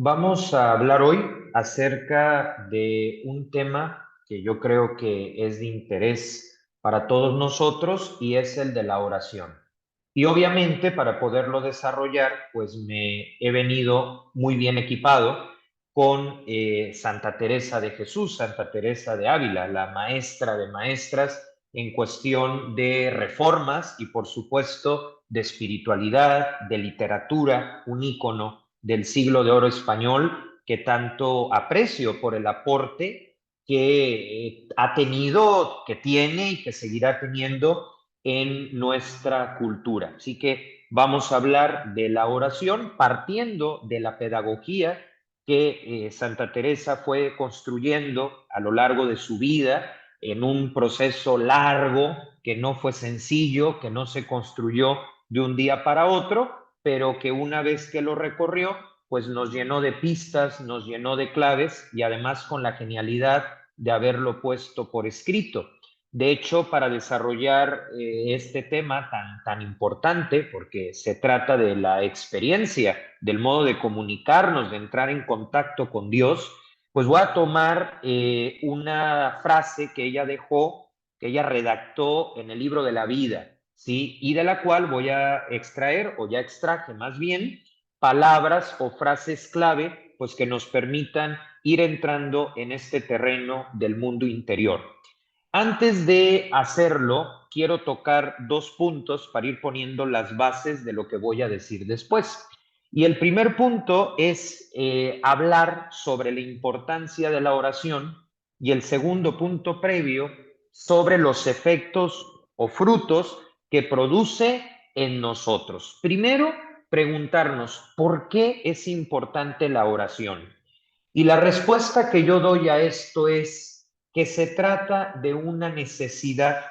Vamos a hablar hoy acerca de un tema que yo creo que es de interés para todos nosotros y es el de la oración. Y obviamente para poderlo desarrollar, pues me he venido muy bien equipado con Santa Teresa de Jesús, Santa Teresa de Ávila, la maestra de maestras en cuestión de reformas y por supuesto de espiritualidad, de literatura, un ícono del siglo de oro español que tanto aprecio por el aporte que ha tenido, que tiene y que seguirá teniendo en nuestra cultura. Así que vamos a hablar de la oración partiendo de la pedagogía que Santa Teresa fue construyendo a lo largo de su vida en un proceso largo que no fue sencillo, que no se construyó de un día para otro, pero que una vez que lo recorrió, pues nos llenó de pistas, nos llenó de claves y además con la genialidad de haberlo puesto por escrito. De hecho, para desarrollar este tema tan importante, porque se trata de la experiencia, del modo de comunicarnos, de entrar en contacto con Dios, pues voy a tomar una frase que ella dejó, que ella redactó en el libro de la vida, ¿sí? Y de la cual voy a extraer, o ya extraje más bien, palabras o frases clave, pues que nos permitan ir entrando en este terreno del mundo interior. Antes de hacerlo, quiero tocar dos puntos para ir poniendo las bases de lo que voy a decir después. Y el primer punto es hablar sobre la importancia de la oración y el segundo punto previo sobre los efectos o frutos que produce en nosotros. Primero, preguntarnos por qué es importante la oración. Y la respuesta que yo doy a esto es que se trata de una necesidad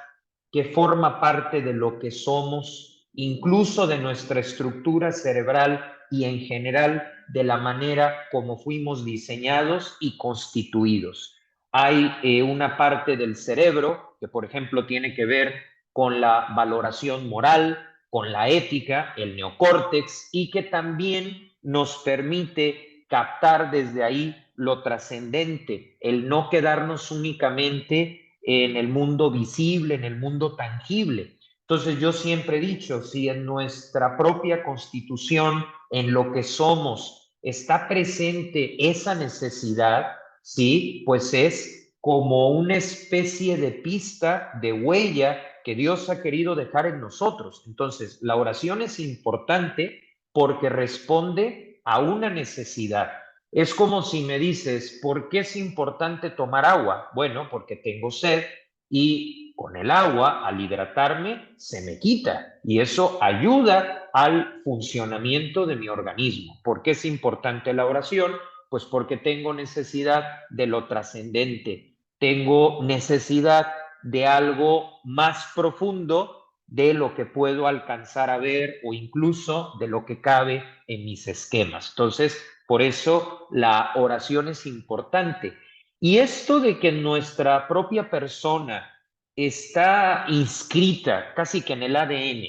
que forma parte de lo que somos, incluso de nuestra estructura cerebral y en general de la manera como fuimos diseñados y constituidos. Hay una parte del cerebro que, por ejemplo, tiene que ver con la valoración moral, con la ética, el neocórtex, y que también nos permite captar desde ahí lo trascendente, el no quedarnos únicamente en el mundo visible, en el mundo tangible. Entonces yo siempre he dicho, si en nuestra propia constitución, en lo que somos, está presente esa necesidad, sí, pues es como una especie de pista, de huella que Dios ha querido dejar en nosotros. Entonces, la oración es importante porque responde a una necesidad. Es como si me dices, ¿por qué es importante tomar agua? Bueno, porque tengo sed y con el agua, al hidratarme, se me quita y eso ayuda al funcionamiento de mi organismo. ¿Por qué es importante la oración? Pues porque tengo necesidad de lo trascendente, tengo necesidad de algo más profundo de lo que puedo alcanzar a ver o incluso de lo que cabe en mis esquemas. Entonces, por eso la oración es importante. Y esto de que nuestra propia persona está inscrita casi que en el ADN,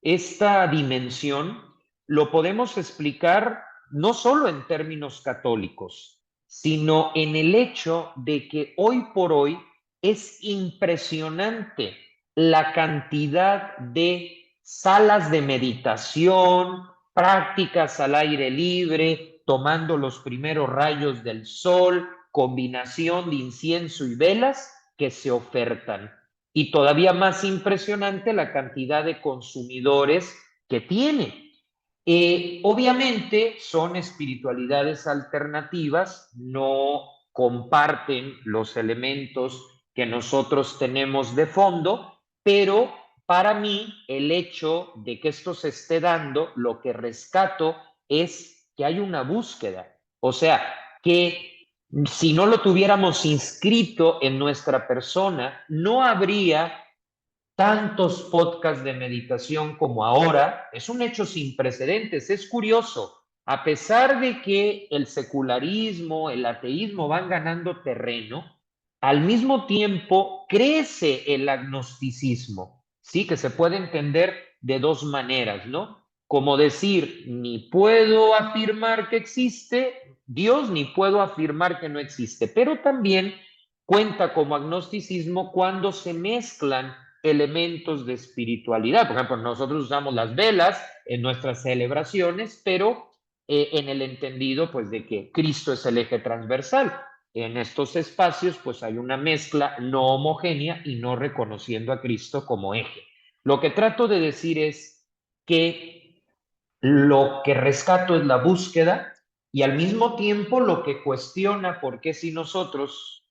esta dimensión lo podemos explicar no solo en términos católicos, sino en el hecho de que hoy por hoy es impresionante la cantidad de salas de meditación, prácticas al aire libre, tomando los primeros rayos del sol, combinación de incienso y velas que se ofertan. Y todavía más impresionante la cantidad de consumidores que tiene. Obviamente son espiritualidades alternativas, no comparten los elementos que nosotros tenemos de fondo, pero para mí el hecho de que esto se esté dando, lo que rescato es que hay una búsqueda, o sea, que si no lo tuviéramos inscrito en nuestra persona, no habría tantos podcasts de meditación como ahora. Es un hecho sin precedentes. Es curioso, a pesar de que el secularismo, el ateísmo van ganando terreno, al mismo tiempo crece el agnosticismo, ¿sí? Que se puede entender de dos maneras, ¿no? Como decir, ni puedo afirmar que existe, Dios ni puedo afirmar que no existe, pero también cuenta como agnosticismo cuando se mezclan elementos de espiritualidad. Por ejemplo, nosotros usamos las velas en nuestras celebraciones, pero en el entendido pues de que Cristo es el eje transversal. En estos espacios pues hay una mezcla no homogénea y no reconociendo a Cristo como eje. Lo que trato de decir es que lo que rescato es la búsqueda y al mismo tiempo lo que cuestiona por qué si nosotros,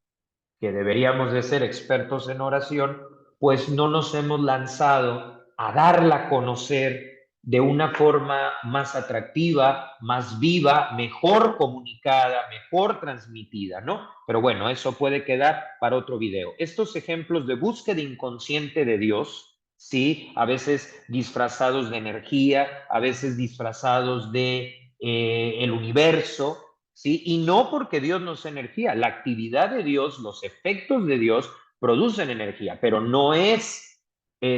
que deberíamos de ser expertos en oración, pues no nos hemos lanzado a darla a conocer de una forma más atractiva, más viva, mejor comunicada, mejor transmitida, ¿no? Pero bueno, eso puede quedar para otro video. Estos ejemplos de búsqueda inconsciente de Dios, sí, a veces disfrazados de energía, a veces disfrazados de el universo, ¿sí? Y no porque Dios no sea energía, la actividad de Dios, los efectos de Dios producen energía, pero no es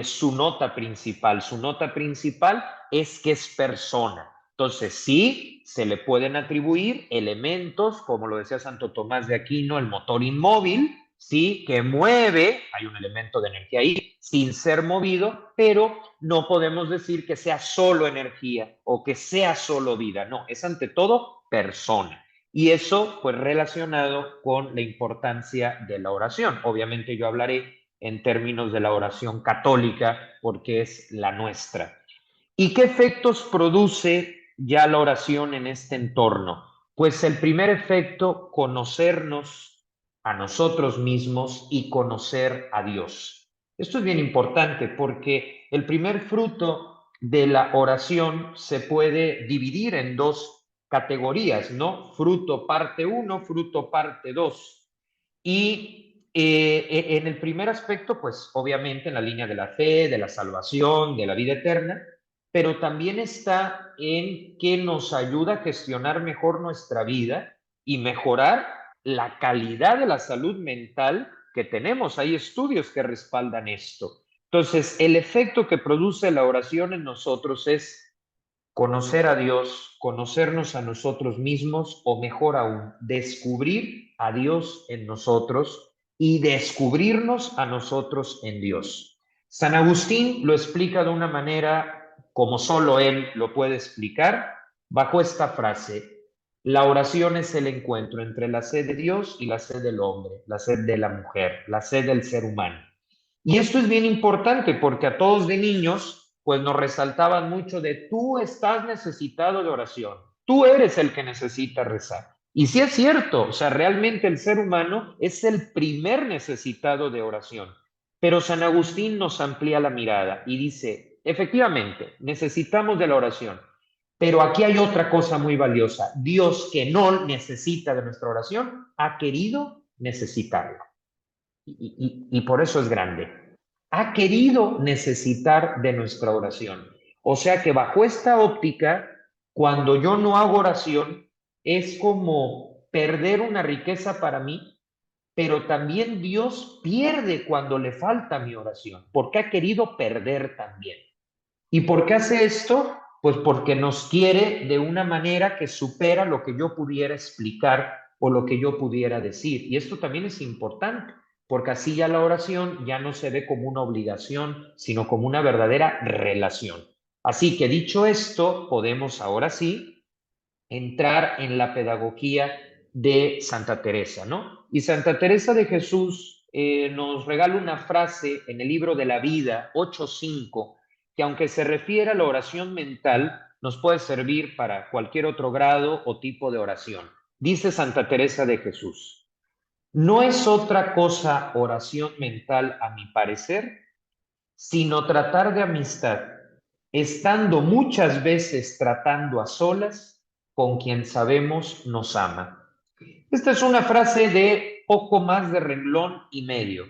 su nota principal. Su nota principal es que es persona. Entonces, sí, se le pueden atribuir elementos, como lo decía Santo Tomás de Aquino, el motor inmóvil, sí, que mueve, hay un elemento de energía ahí, sin ser movido, pero no podemos decir que sea solo energía o que sea solo vida, no, es ante todo persona. Y eso, pues, relacionado con la importancia de la oración. Obviamente yo hablaré en términos de la oración católica porque es la nuestra. ¿Y qué efectos produce ya la oración en este entorno? Pues el primer efecto, conocernos a nosotros mismos y conocer a Dios. Esto es bien importante porque el primer fruto de la oración se puede dividir en dos categorías, ¿no? Fruto parte 1, fruto parte 2. Y en el primer aspecto, pues obviamente en la línea de la fe, de la salvación, de la vida eterna, pero también está en que nos ayuda a gestionar mejor nuestra vida y mejorar la calidad de la salud mental que tenemos. Hay estudios que respaldan esto. Entonces, el efecto que produce la oración en nosotros es conocer a Dios, conocernos a nosotros mismos o mejor aún, descubrir a Dios en nosotros y descubrirnos a nosotros en Dios. San Agustín lo explica de una manera como solo él lo puede explicar, bajo esta frase: la oración es el encuentro entre la sed de Dios y la sed del hombre, la sed de la mujer, la sed del ser humano. Y esto es bien importante porque a todos de niños, pues nos resaltaban mucho de tú estás necesitado de oración, tú eres el que necesita rezar. Y sí es cierto, o sea, realmente el ser humano es el primer necesitado de oración. Pero San Agustín nos amplía la mirada y dice, efectivamente, necesitamos de la oración, pero aquí hay otra cosa muy valiosa. Dios, que no necesita de nuestra oración, ha querido necesitarla. Y por eso es grande. Ha querido necesitar de nuestra oración. O sea que bajo esta óptica, cuando yo no hago oración, es como perder una riqueza para mí, pero también Dios pierde cuando le falta mi oración, porque ha querido perder también. ¿Y por qué hace esto? Pues porque nos quiere de una manera que supera lo que yo pudiera explicar o lo que yo pudiera decir. Y esto también es importante, porque así ya la oración ya no se ve como una obligación, sino como una verdadera relación. Así que dicho esto, podemos ahora sí entrar en la pedagogía de Santa Teresa, ¿no? Y Santa Teresa de Jesús nos regala una frase en el libro de la vida 8.5, que aunque se refiere a la oración mental, nos puede servir para cualquier otro grado o tipo de oración. Dice Santa Teresa de Jesús: no es otra cosa oración mental, a mi parecer, sino tratar de amistad, estando muchas veces tratando a solas con quien sabemos nos ama. Esta es una frase de poco más de renglón y medio,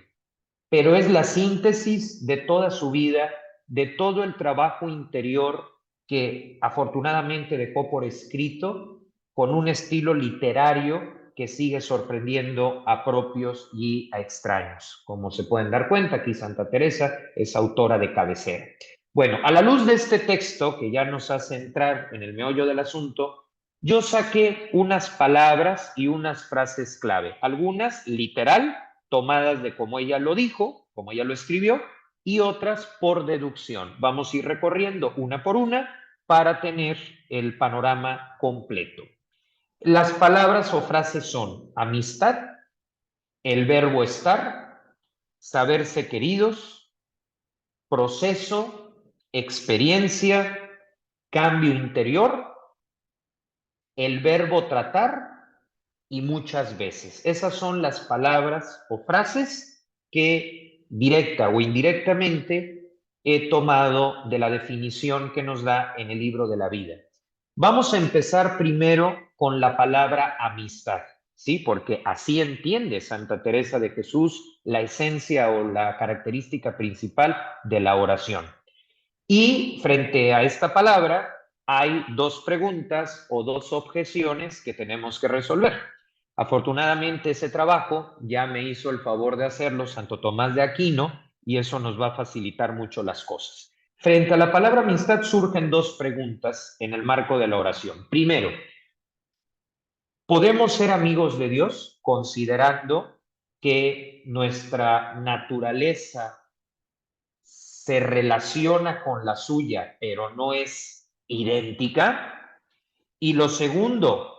pero es la síntesis de toda su vida, de todo el trabajo interior que afortunadamente dejó por escrito, con un estilo literario que sigue sorprendiendo a propios y a extraños. Como se pueden dar cuenta, aquí Santa Teresa es autora de cabecera. Bueno, a la luz de este texto que ya nos hace entrar en el meollo del asunto, yo saqué unas palabras y unas frases clave, algunas literal, tomadas de como ella lo dijo, como ella lo escribió, y otras por deducción. Vamos a ir recorriendo una por una para tener el panorama completo. Las palabras o frases son amistad, el verbo estar, saberse queridos, proceso, experiencia, cambio interior, el verbo tratar y muchas veces. Esas son las palabras o frases que directa o indirectamente he tomado de la definición que nos da en el libro de la vida. Vamos a empezar primero con la palabra amistad, ¿sí? Porque así entiende Santa Teresa de Jesús la esencia o la característica principal de la oración. Y frente a esta palabra hay dos preguntas o dos objeciones que tenemos que resolver. Afortunadamente ese trabajo ya me hizo el favor de hacerlo Santo Tomás de Aquino y eso nos va a facilitar mucho las cosas. Frente a la palabra amistad surgen dos preguntas en el marco de la oración. Primero, ¿podemos ser amigos de Dios considerando que nuestra naturaleza se relaciona con la suya, pero no es idéntica? Y lo segundo,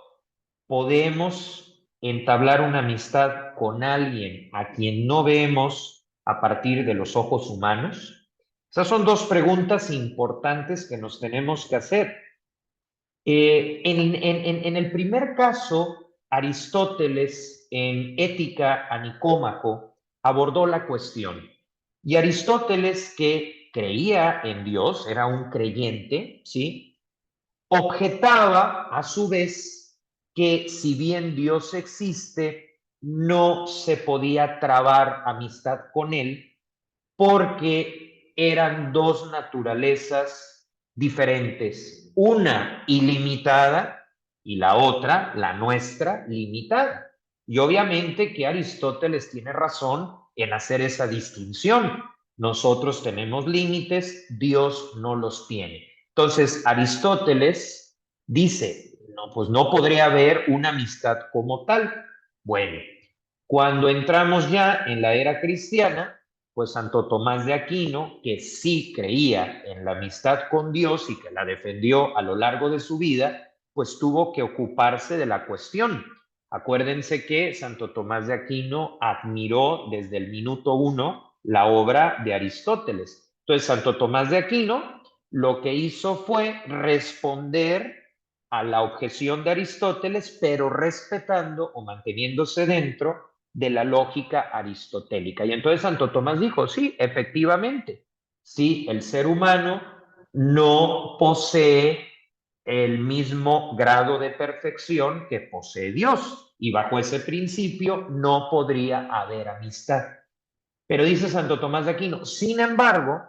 podemos entablar una amistad con alguien a quien no vemos a partir de los ojos humanos. Esas son dos preguntas importantes que nos tenemos que hacer. En el primer caso, Aristóteles en Ética a Nicómaco abordó la cuestión. Y Aristóteles, que creía en Dios, era un creyente, ¿sí? Objetaba a su vez que si bien Dios existe, no se podía trabar amistad con él porque eran dos naturalezas diferentes, una ilimitada y la otra, la nuestra, limitada. Y obviamente que Aristóteles tiene razón en hacer esa distinción. Nosotros tenemos límites, Dios no los tiene. Entonces, Aristóteles dice, no, pues no podría haber una amistad como tal. Bueno, cuando entramos ya en la era cristiana, pues Santo Tomás de Aquino, que sí creía en la amistad con Dios y que la defendió a lo largo de su vida, pues tuvo que ocuparse de la cuestión. Acuérdense que Santo Tomás de Aquino admiró desde el minuto uno la obra de Aristóteles. Entonces, Santo Tomás de Aquino lo que hizo fue responder a la objeción de Aristóteles, pero respetando o manteniéndose dentro de la lógica aristotélica. Y entonces Santo Tomás dijo, sí, efectivamente, sí, el ser humano no posee el mismo grado de perfección que posee Dios, y bajo ese principio no podría haber amistad. Pero dice Santo Tomás de Aquino, sin embargo,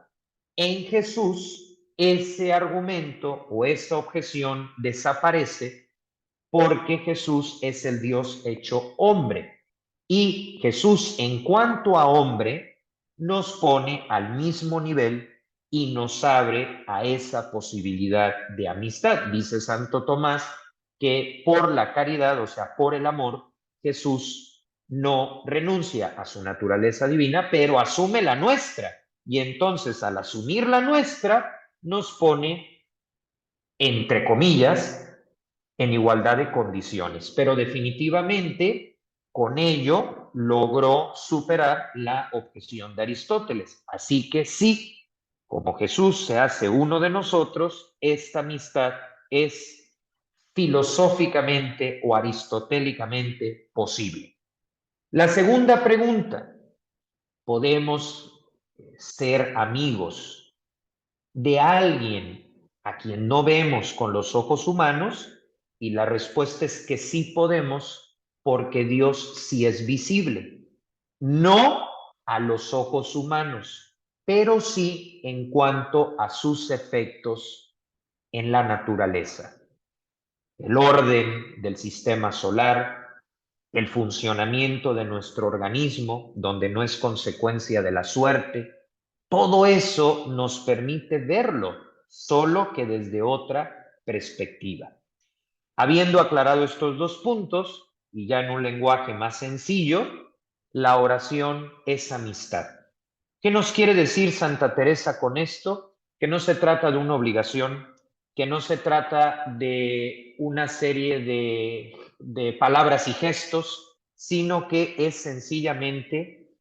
en Jesús ese argumento o esa objeción desaparece porque Jesús es el Dios hecho hombre. Y Jesús, en cuanto a hombre, nos pone al mismo nivel y nos abre a esa posibilidad de amistad. Dice Santo Tomás que por la caridad, o sea, por el amor, Jesús no renuncia a su naturaleza divina, pero asume la nuestra. Y entonces, al asumir la nuestra, nos pone, entre comillas, en igualdad de condiciones, pero definitivamente con ello logró superar la objeción de Aristóteles. Así que sí, como Jesús se hace uno de nosotros, esta amistad es filosóficamente o aristotélicamente posible. La segunda pregunta, ¿podemos ser amigos de alguien a quien no vemos con los ojos humanos? Y la respuesta es que sí podemos, porque Dios sí es visible. No a los ojos humanos, pero sí en cuanto a sus efectos en la naturaleza. El orden del sistema solar, el funcionamiento de nuestro organismo, donde no es consecuencia de la suerte, todo eso nos permite verlo, solo que desde otra perspectiva. Habiendo aclarado estos dos puntos, y ya en un lenguaje más sencillo, la oración es amistad. ¿Qué nos quiere decir Santa Teresa con esto? Que no se trata de una obligación, que no se trata de una serie de palabras y gestos, sino que es sencillamente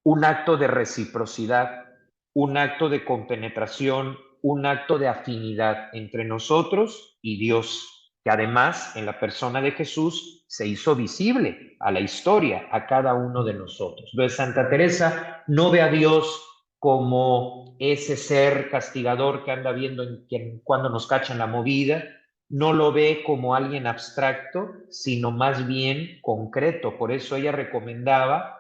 un acto de reciprocidad, un acto de compenetración, un acto de afinidad entre nosotros y Dios, que además en la persona de Jesús se hizo visible a la historia, a cada uno de nosotros. Entonces Santa Teresa no ve a Dios como ese ser castigador que anda viendo cuando nos cachan la movida, no lo ve como alguien abstracto, sino más bien concreto. Por eso ella recomendaba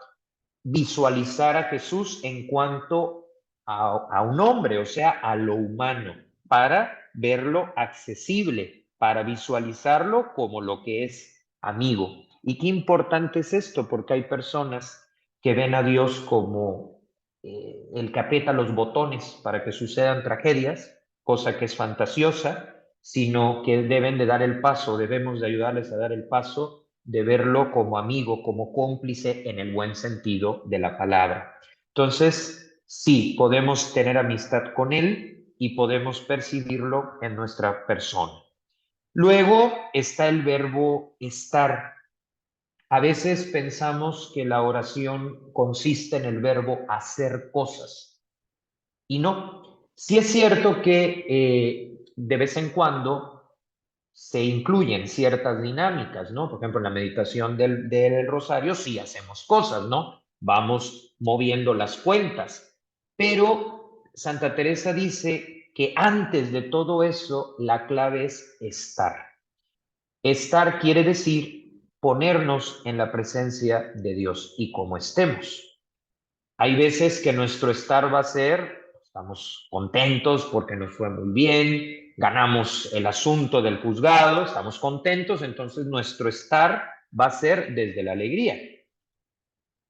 visualizar a Jesús en cuanto a un hombre, o sea, a lo humano, para verlo accesible, para visualizarlo como lo que es amigo. Y qué importante es esto, porque hay personas que ven a Dios como el que aprieta los botones para que sucedan tragedias, cosa que es fantasiosa, sino que deben de dar el paso, debemos de ayudarles a dar el paso de verlo como amigo, como cómplice en el buen sentido de la palabra. Entonces, sí, podemos tener amistad con él y podemos percibirlo en nuestra persona. Luego está el verbo estar. A veces pensamos que la oración consiste en el verbo hacer cosas y no. Sí es cierto que de vez en cuando se incluyen ciertas dinámicas, ¿no? Por ejemplo, en la meditación del rosario sí hacemos cosas, ¿no? Vamos moviendo las cuentas, pero Santa Teresa dice que antes de todo eso la clave es estar. Estar quiere decir ponernos en la presencia de Dios y como estemos. Hay veces que nuestro estar va a ser, estamos contentos porque nos fue muy bien, ganamos el asunto del juzgado, estamos contentos, entonces nuestro estar va a ser desde la alegría.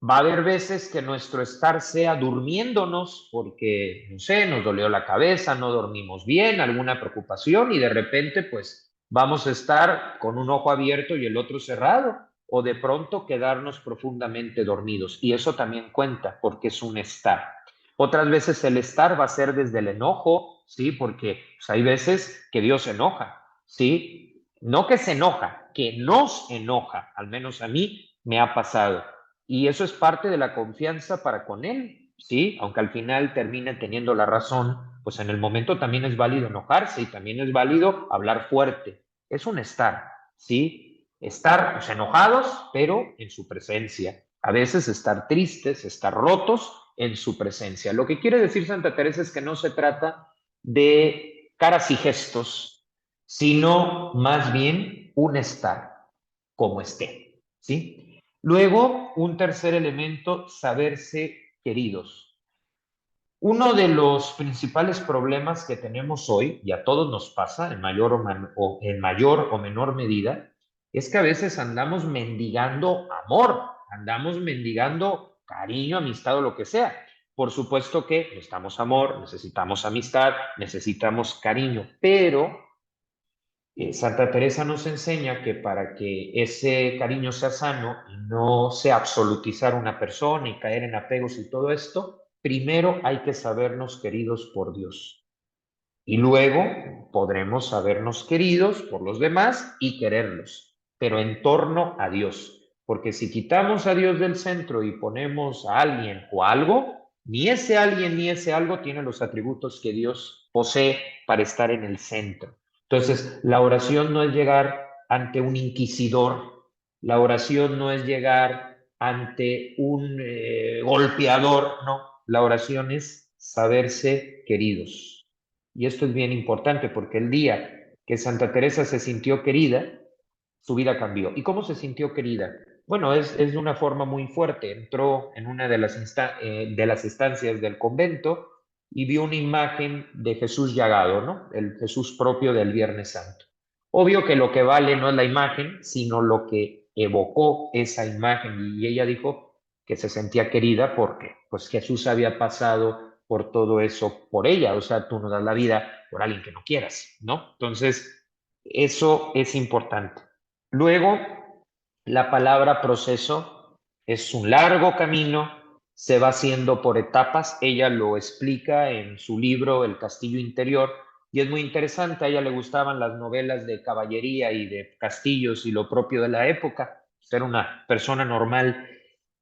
Va a haber veces que nuestro estar sea durmiéndonos porque, no sé, nos dolió la cabeza, no dormimos bien, alguna preocupación y de repente pues vamos a estar con un ojo abierto y el otro cerrado o de pronto quedarnos profundamente dormidos y eso también cuenta porque es un estar. Otras veces el estar va a ser desde el enojo, ¿sí? Porque pues, hay veces que Dios se enoja, ¿sí? No que se enoja, que nos enoja, al menos a mí me ha pasado y eso es parte de la confianza para con él, ¿sí? Aunque al final termine teniendo la razón, pues en el momento también es válido enojarse y también es válido hablar fuerte. Es un estar, ¿sí? Estar pues, enojados, pero en su presencia. A veces estar tristes, estar rotos en su presencia. Lo que quiere decir Santa Teresa es que no se trata de caras y gestos, sino más bien un estar como esté, ¿sí? Luego, un tercer elemento, saberse queridos. Uno de los principales problemas que tenemos hoy, y a todos nos pasa en mayor o menor medida, es que a veces andamos mendigando amor, andamos mendigando cariño, amistad o lo que sea. Por supuesto que necesitamos amor, necesitamos amistad, necesitamos cariño, pero Santa Teresa nos enseña que para que ese cariño sea sano y no sea absolutizar una persona y caer en apegos y todo esto, primero hay que sabernos queridos por Dios. Y luego podremos sabernos queridos por los demás y quererlos, pero en torno a Dios. Porque si quitamos a Dios del centro y ponemos a alguien o algo, ni ese alguien ni ese algo tiene los atributos que Dios posee para estar en el centro. Entonces, la oración no es llegar ante un inquisidor, la oración no es llegar ante un golpeador, no, la oración es saberse queridos. Y esto es bien importante porque el día que Santa Teresa se sintió querida, su vida cambió. ¿Y cómo se sintió querida? Bueno, es de una forma muy fuerte. Entró en una de las estancias del convento y vio una imagen de Jesús llagado, ¿no? El Jesús propio del Viernes Santo. Obvio que lo que vale no es la imagen, sino lo que evocó esa imagen. Y ella dijo que se sentía querida porque pues Jesús había pasado por todo eso por ella. O sea, tú no das la vida por alguien que no quieras, ¿no? Entonces, Eso es importante. Luego, la palabra proceso es un largo camino, se va haciendo por etapas. Ella lo explica en su libro El Castillo Interior y es muy interesante. A ella le gustaban las novelas de caballería y de castillos y lo propio de la época. Era una persona normal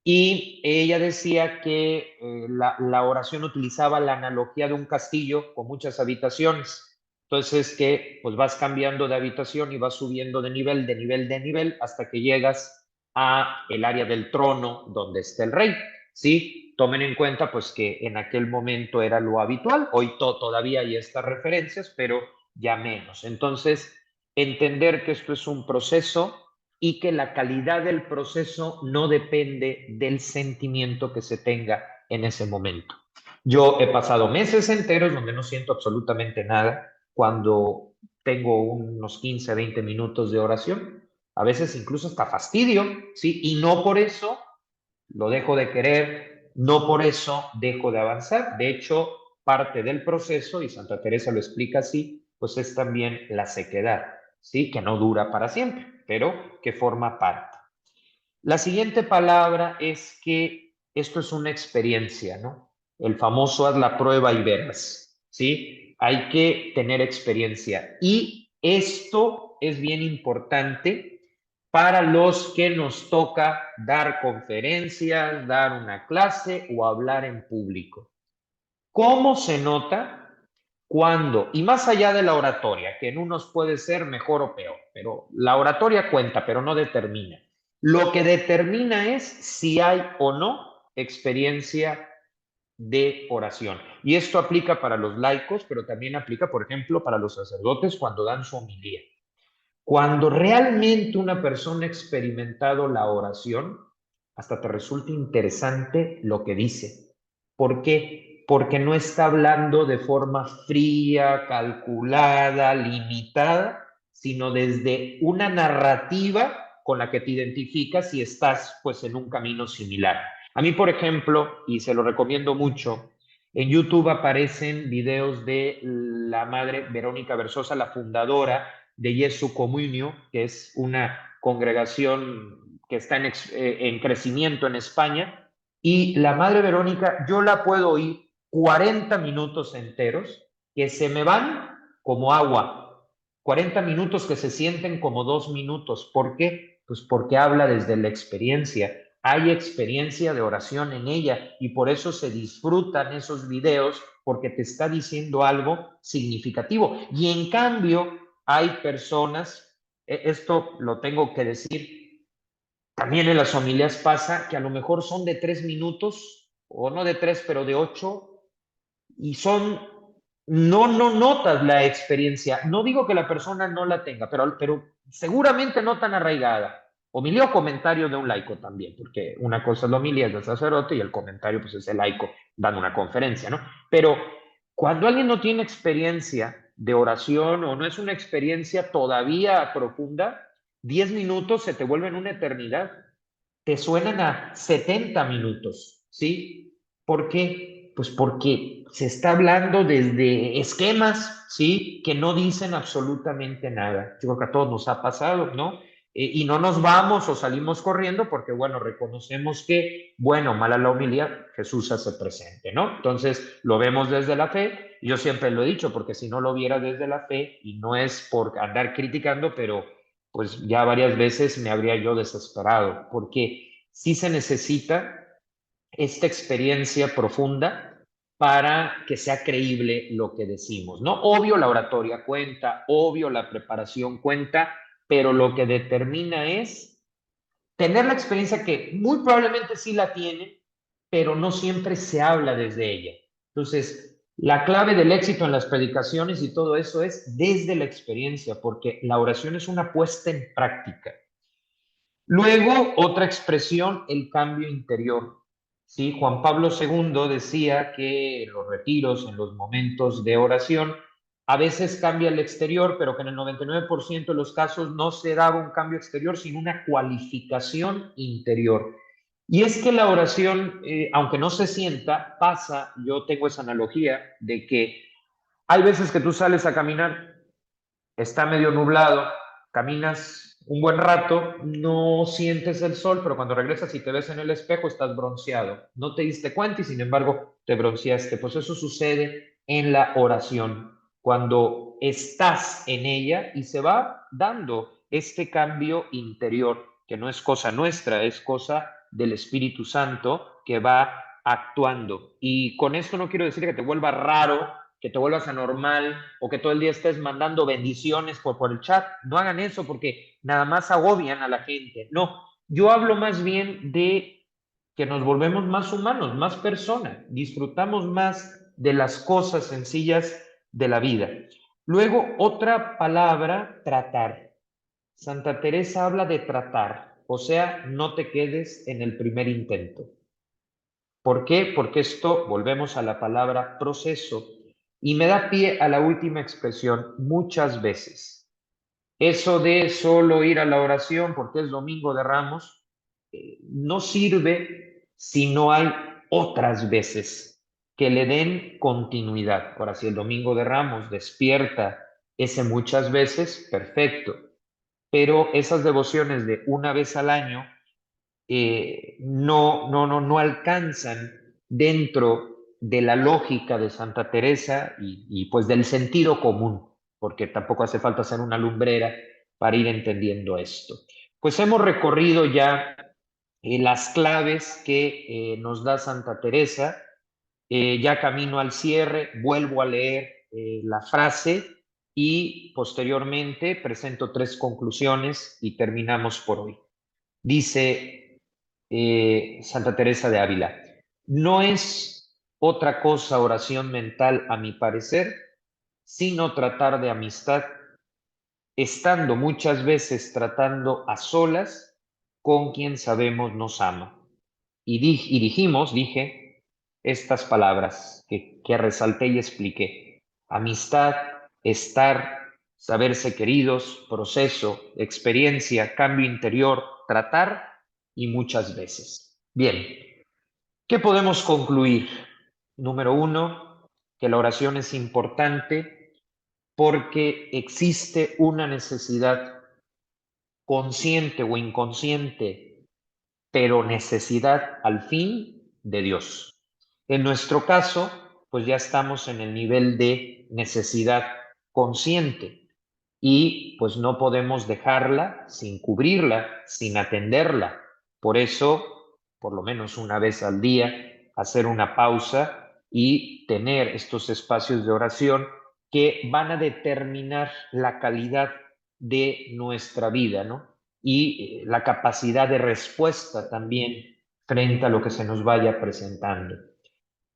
y ella decía que la oración utilizaba la analogía de un castillo con muchas habitaciones. Entonces que pues vas cambiando de habitación y vas subiendo de nivel, de nivel, de nivel, hasta que llegas a el área del trono donde está el rey. ¿Sí? Tomen en cuenta pues que en aquel momento era lo habitual, hoy todavía hay estas referencias, pero ya menos. Entonces, entender que esto es un proceso y que la calidad del proceso no depende del sentimiento que se tenga en ese momento. Yo he pasado meses enteros donde no siento absolutamente nada cuando tengo unos 15, 20 minutos de oración, a veces incluso hasta fastidio, ¿sí? Y no por eso lo dejo de querer, no por eso dejo de avanzar. De hecho, parte del proceso, y Santa Teresa lo explica así, pues es también la sequedad, ¿sí? Que no dura para siempre, pero que forma parte. La siguiente palabra es que esto es una experiencia, ¿no? El famoso haz la prueba y verás, ¿sí? Hay que tener experiencia. Y esto es bien importante para los que nos toca dar conferencias, dar una clase o hablar en público. ¿Cómo se nota cuando, y más allá de la oratoria, que en unos puede ser mejor o peor, pero la oratoria cuenta, pero no determina? Lo que determina es si hay o no experiencia de oración. Y esto aplica para los laicos, pero también aplica, por ejemplo, para los sacerdotes cuando dan su homilía. Cuando realmente una persona ha experimentado la oración, hasta te resulta interesante lo que dice. ¿Por qué? Porque no está hablando de forma fría, calculada, limitada, sino desde una narrativa con la que te identificas y estás pues en un camino similar. A mí, por ejemplo, y se lo recomiendo mucho, en YouTube aparecen videos de la madre Verónica Versosa, la fundadora de Jesu Comunio, que es una congregación que está en crecimiento en España. Y la Madre Verónica, yo la puedo oír 40 minutos enteros que se me van como agua. 40 minutos que se sienten como 2 minutos. ¿Por qué? Pues porque habla desde la experiencia. Hay experiencia de oración en ella y por eso se disfrutan esos videos porque te está diciendo algo significativo. Y en cambio, hay personas, esto lo tengo que decir, también en las familias pasa que a lo mejor son de 3 minutos, o no de 3, pero de 8, y no notas la experiencia. No digo que la persona no la tenga, pero seguramente no tan arraigada. Homilía o comentario de un laico también, porque una cosa es la homilía del sacerdote y el comentario pues es el laico dando una conferencia, ¿no? Pero cuando alguien no tiene experiencia de oración o no es una experiencia todavía profunda, 10 minutos se te vuelven una eternidad, te suenan a 70 minutos, ¿sí? ¿Por qué? Pues porque se está hablando desde esquemas, ¿sí? Que no dicen absolutamente nada. Yo creo que a todos nos ha pasado, ¿no? Y no nos vamos o salimos corriendo porque, bueno, reconocemos que, bueno, mala la homilía, Jesús hace presente, ¿no? Entonces, lo vemos desde la fe. Yo siempre lo he dicho, porque si no lo viera desde la fe, y no es por andar criticando, pero pues ya varias veces me habría yo desesperado, porque sí se necesita esta experiencia profunda para que sea creíble lo que decimos, ¿no? Obvio la oratoria cuenta, obvio la preparación cuenta, pero lo que determina es tener la experiencia que muy probablemente sí la tiene, pero no siempre se habla desde ella. Entonces, la clave del éxito en las predicaciones y todo eso es desde la experiencia, porque la oración es una puesta en práctica. Luego, otra expresión, el cambio interior. ¿Sí? Juan Pablo II decía que en los retiros, en los momentos de oración, a veces cambia el exterior, pero que en el 99% de los casos no se daba un cambio exterior, sino una cualificación interior. Y es que la oración, aunque no se sienta, pasa, yo tengo esa analogía de que hay veces que tú sales a caminar está medio nublado, caminas un buen rato, no sientes el sol, pero cuando regresas y te ves en el espejo estás bronceado. No te diste cuenta y sin embargo te bronceaste. Pues eso sucede en la oración, cuando estás en ella y se va dando este cambio interior, que no es cosa nuestra, es cosa del Espíritu Santo que va actuando. Y con esto no quiero decir que te vuelva raro, que te vuelvas anormal o que todo el día estés mandando bendiciones por el chat. No hagan eso porque nada más agobian a la gente. No, yo hablo más bien de que nos volvemos más humanos, más personas, disfrutamos más de las cosas sencillas de la vida. Luego, otra palabra, tratar. Santa Teresa habla de tratar, o sea, no te quedes en el primer intento. ¿Por qué? Porque esto, volvemos a la palabra proceso, y me da pie a la última expresión, muchas veces. Eso de solo ir a la oración porque es Domingo de Ramos, no sirve si no hay otras veces que le den continuidad. Ahora, si el Domingo de Ramos despierta ese muchas veces, perfecto. Pero esas devociones de una vez al año no alcanzan dentro de la lógica de Santa Teresa y pues del sentido común, porque tampoco hace falta ser una lumbrera para ir entendiendo esto. Pues hemos recorrido ya las claves que nos da Santa Teresa. Ya camino al cierre, vuelvo a leer la frase y posteriormente presento 3 conclusiones y terminamos por hoy. Dice Santa Teresa de Ávila, no es otra cosa oración mental a mi parecer, sino tratar de amistad, estando muchas veces tratando a solas con quien sabemos nos ama. Y dije, estas palabras que resalté y expliqué. Amistad, estar, saberse queridos, proceso, experiencia, cambio interior, tratar y muchas veces. Bien, ¿qué podemos concluir? Número 1, que la oración es importante porque existe una necesidad consciente o inconsciente, pero necesidad al fin de Dios. En nuestro caso, pues ya estamos en el nivel de necesidad consciente y pues no podemos dejarla sin cubrirla, sin atenderla. Por eso, por lo menos una vez al día, hacer una pausa y tener estos espacios de oración que van a determinar la calidad de nuestra vida, ¿no? Y la capacidad de respuesta también frente a lo que se nos vaya presentando.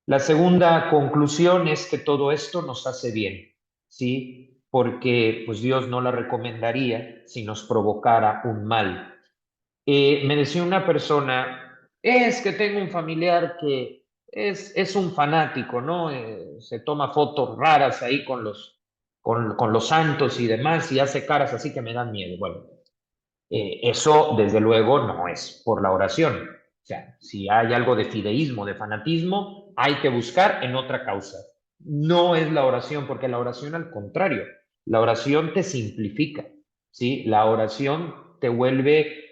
La segunda conclusión es que todo esto nos hace bien, ¿sí? Porque pues Dios no la recomendaría si nos provocara un mal. Me decía una persona, es que tengo un familiar que es un fanático, ¿no? Se toma fotos raras ahí con los santos y demás y hace caras así que me dan miedo. Bueno, eso, desde luego, no es por la oración. O sea, si hay algo de fideísmo, de fanatismo, hay que buscar en otra causa. No es la oración, porque la oración, al contrario, la oración te simplifica, ¿sí? La oración te vuelve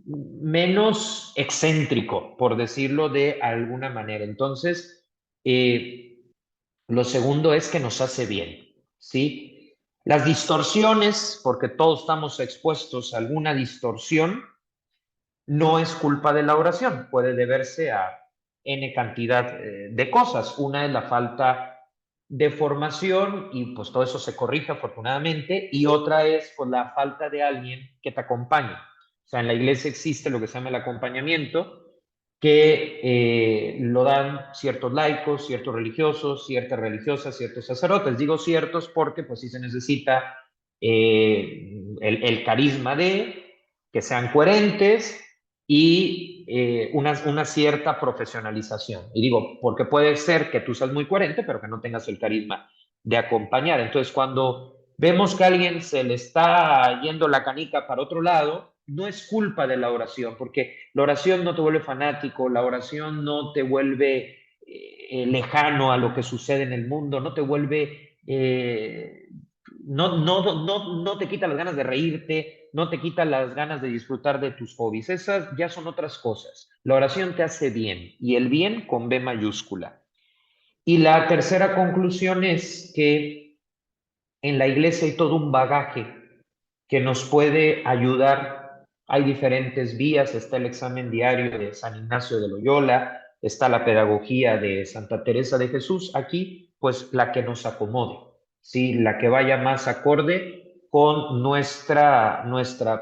menos excéntrico, por decirlo de alguna manera. Entonces, lo segundo es que nos hace bien, ¿sí? Las distorsiones, porque todos estamos expuestos a alguna distorsión, no es culpa de la oración, puede deberse a N cantidad de cosas. Una es la falta de formación y pues todo eso se corrige afortunadamente, y otra es pues la falta de alguien que te acompañe. O sea, en la iglesia existe lo que se llama el acompañamiento, que lo dan ciertos laicos, ciertos religiosos, ciertas religiosas, ciertos sacerdotes. Digo ciertos porque pues sí se necesita el carisma de que sean coherentes y una cierta profesionalización. Y digo, porque puede ser que tú seas muy coherente, pero que no tengas el carisma de acompañar. Entonces, cuando vemos que a alguien se le está yendo la canica para otro lado, no es culpa de la oración, porque la oración no te vuelve fanático, la oración no te vuelve lejano a lo que sucede en el mundo, no te vuelve no te quita las ganas de reírte, no te quita las ganas de disfrutar de tus hobbies. Esas ya son otras cosas. La oración te hace bien y el bien con B mayúscula. Y la tercera conclusión es que en la iglesia hay todo un bagaje que nos puede ayudar. Hay diferentes vías, está el examen diario de San Ignacio de Loyola, está la pedagogía de Santa Teresa de Jesús. Aquí, pues la que nos acomode, ¿sí? La que vaya más acorde con nuestra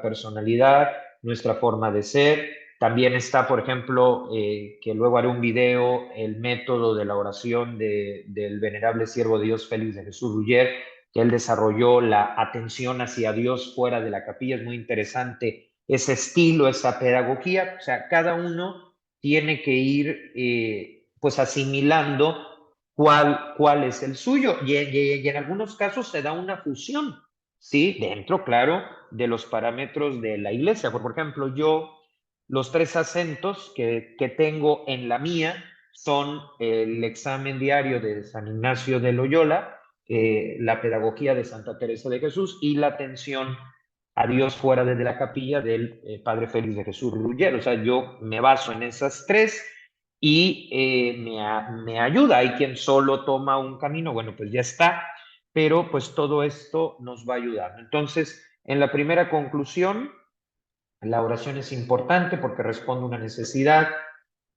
personalidad, nuestra forma de ser. También está, por ejemplo, que luego haré un video, el método de la oración del venerable siervo de Dios Félix de Jesús Ruller, que él desarrolló la atención hacia Dios fuera de la capilla. Es muy interesante ese estilo, esa pedagogía. O sea, cada uno tiene que ir pues asimilando cuál es el suyo. Y en algunos casos se da una fusión, ¿sí? Dentro, claro, de los parámetros de la iglesia. Por ejemplo, yo, los tres acentos que tengo en la mía son el examen diario de San Ignacio de Loyola, la pedagogía de Santa Teresa de Jesús y la atención a Dios fuera desde la capilla del Padre Félix de Jesús Ruggiero. O sea, yo me baso en esas tres y me ayuda. Hay quien solo toma un camino, bueno, pues ya está, pero pues todo esto nos va a ayudar. Entonces, en la primera conclusión, la oración es importante porque responde a una necesidad.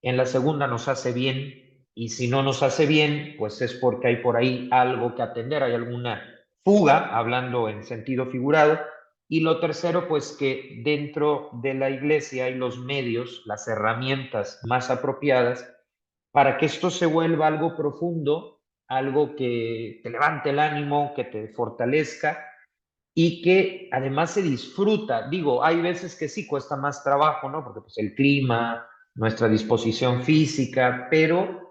En la segunda nos hace bien y si no nos hace bien, pues es porque hay por ahí algo que atender, hay alguna fuga, hablando en sentido figurado. Y lo tercero, pues que dentro de la iglesia hay los medios, las herramientas más apropiadas para que esto se vuelva algo profundo, algo que te levante el ánimo, que te fortalezca y que además se disfruta. Digo, hay veces que sí cuesta más trabajo, ¿no? Porque pues el clima, nuestra disposición física, pero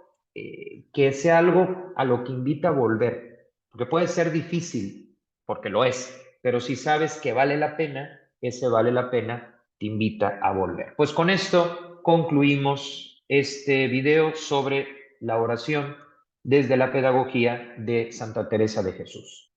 que sea algo a lo que invita a volver, porque puede ser difícil, porque lo es, pero si sabes que vale la pena, ese vale la pena te invita a volver. Pues con esto concluimos este video sobre la oración desde la pedagogía de Santa Teresa de Jesús.